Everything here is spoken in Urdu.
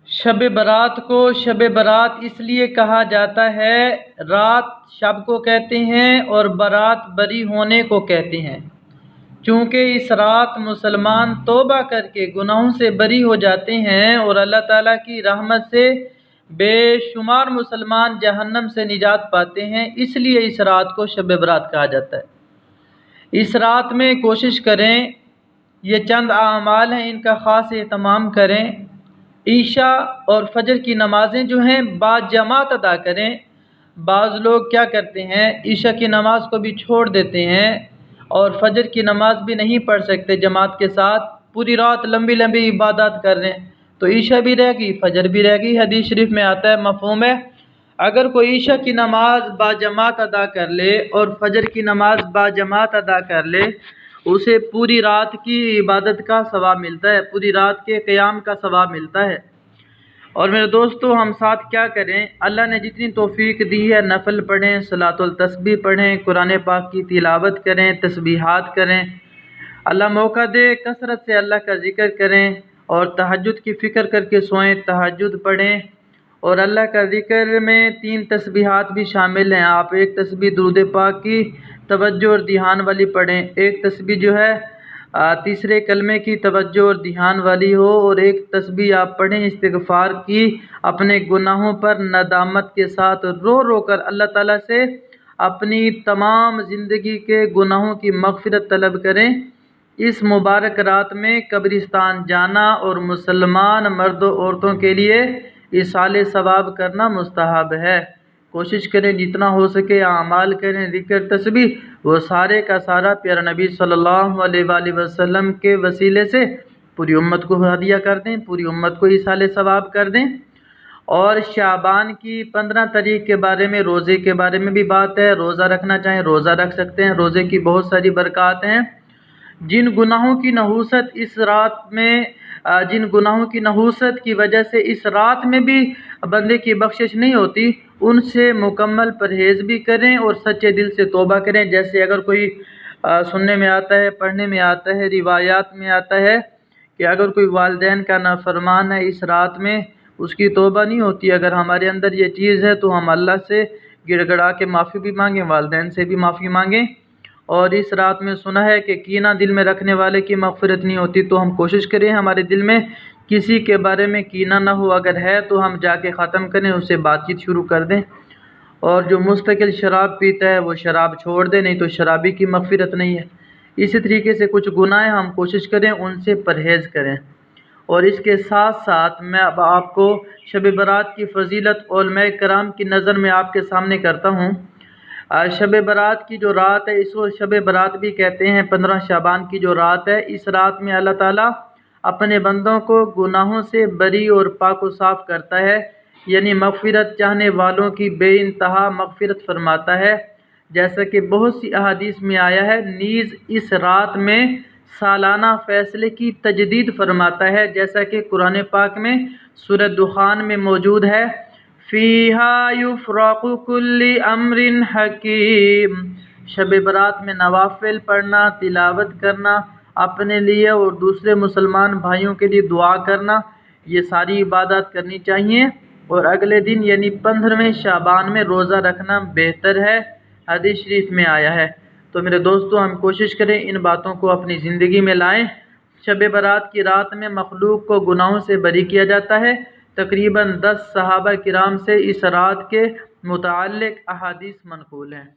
شب برات کو شب برات اس لیے کہا جاتا ہے، رات شب کو کہتے ہیں اور برات بری ہونے کو کہتے ہیں، چونکہ اس رات مسلمان توبہ کر کے گناہوں سے بری ہو جاتے ہیں اور اللہ تعالیٰ کی رحمت سے بے شمار مسلمان جہنم سے نجات پاتے ہیں، اس لیے اس رات کو شب برات کہا جاتا ہے۔ اس رات میں کوشش کریں، یہ چند اعمال ہیں، ان کا خاص اہتمام کریں۔ عشاء اور فجر کی نمازیں جو ہیں باجماعت ادا کریں۔ بعض لوگ کیا کرتے ہیں، عشاء کی نماز کو بھی چھوڑ دیتے ہیں اور فجر کی نماز بھی نہیں پڑھ سکتے جماعت کے ساتھ، پوری رات لمبی لمبی عبادات کر رہے ہیں، تو عشاء بھی رہ گئی، فجر بھی رہ گئی۔ حدیث شریف میں آتا ہے، مفہوم ہے، اگر کوئی عشاء کی نماز باجماعت ادا کر لے اور فجر کی نماز باجماعت ادا کر لے، اسے پوری رات کی عبادت کا ثواب ملتا ہے، پوری رات کے قیام کا ثواب ملتا ہے۔ اور میرے دوستو، ہم ساتھ کیا کریں، اللہ نے جتنی توفیق دی ہے، نفل پڑھیں، صلاۃ التسبیح پڑھیں، قرآن پاک کی تلاوت کریں، تسبیحات کریں، اللہ موقع دے کثرت سے اللہ کا ذکر کریں اور تہجد کی فکر کر کے سوئیں، تہجد پڑھیں۔ اور اللہ کا ذکر میں 3 تسبیحات بھی شامل ہیں، آپ ایک تسبیح درود پاک کی توجہ اور دھیان والی پڑھیں، ایک تسبیح جو ہے تیسرے کلمے کی توجہ اور دھیان والی ہو، اور ایک تسبیح آپ پڑھیں استغفار کی، اپنے گناہوں پر ندامت کے ساتھ رو رو کر اللہ تعالیٰ سے اپنی تمام زندگی کے گناہوں کی مغفرت طلب کریں۔ اس مبارک رات میں قبرستان جانا اور مسلمان مرد و عورتوں کے لیے ایصال ثواب کرنا مستحب ہے۔ کوشش کریں جتنا ہو سکے اعمال کریں، ذکر تسبیح وہ سارے کا سارا پیارا نبی صلی اللہ علیہ وآلہ وسلم کے وسیلے سے پوری امت کو ہدیہ کر دیں، پوری امت کو ایصال ثواب کر دیں۔ اور شعبان کی 15 تاریخ کے بارے میں، روزے کے بارے میں بھی بات ہے، روزہ رکھنا چاہیں روزہ رکھ سکتے ہیں، روزے کی بہت ساری برکات ہیں۔ جن گناہوں کی نحوست کی وجہ سے اس رات میں بھی بندے کی بخشش نہیں ہوتی، ان سے مکمل پرہیز بھی کریں اور سچے دل سے توبہ کریں۔ جیسے اگر کوئی سننے میں آتا ہے، پڑھنے میں آتا ہے، روایات میں آتا ہے کہ اگر کوئی والدین کا نافرمان ہے اس رات میں، اس کی توبہ نہیں ہوتی۔ اگر ہمارے اندر یہ چیز ہے تو ہم اللہ سے گڑ گڑا کے معافی بھی مانگیں، والدین سے بھی معافی مانگیں۔ اور اس رات میں سنا ہے کہ کینہ دل میں رکھنے والے کی مغفرت نہیں ہوتی، تو ہم کوشش کریں ہمارے دل میں کسی کے بارے میں کینہ نہ ہو، اگر ہے تو ہم جا کے ختم کریں، اس سے بات چیت شروع کر دیں۔ اور جو مستقل شراب پیتا ہے وہ شراب چھوڑ دے، نہیں تو شرابی کی مغفرت نہیں ہے۔ اسی طریقے سے کچھ گناہ ہم کوشش کریں ان سے پرہیز کریں۔ اور اس کے ساتھ ساتھ میں اب آپ کو شب برات کی فضیلت علماء کرام کی نظر میں آپ کے سامنے کرتا ہوں۔ شب برات کی جو رات ہے، اس کو شب برات بھی کہتے ہیں، 15 شعبان کی جو رات ہے، اس رات میں اللہ تعالیٰ اپنے بندوں کو گناہوں سے بری اور پاک و صاف کرتا ہے، یعنی مغفرت چاہنے والوں کی بے انتہا مغفرت فرماتا ہے۔ جیسا کہ بہت سی احادیث میں آیا ہے، نیز اس رات میں سالانہ فیصلے کی تجدید فرماتا ہے، جیسا کہ قرآن پاک میں سورہ دخان میں موجود ہے، فیہا یفرق کل امر حکیم۔ شب برات میں نوافل پڑھنا، تلاوت کرنا، اپنے لیے اور دوسرے مسلمان بھائیوں کے لیے دعا کرنا، یہ ساری عبادات کرنی چاہیے۔ اور اگلے دن یعنی 15ویں شعبان میں روزہ رکھنا بہتر ہے، حدیث شریف میں آیا ہے۔ تو میرے دوستو، ہم کوشش کریں ان باتوں کو اپنی زندگی میں لائیں۔ شب برات کی رات میں مخلوق کو گناہوں سے بری کیا جاتا ہے۔ تقریباً 10 صحابہ کرام سے اس رات کے متعلق احادیث منقول ہیں۔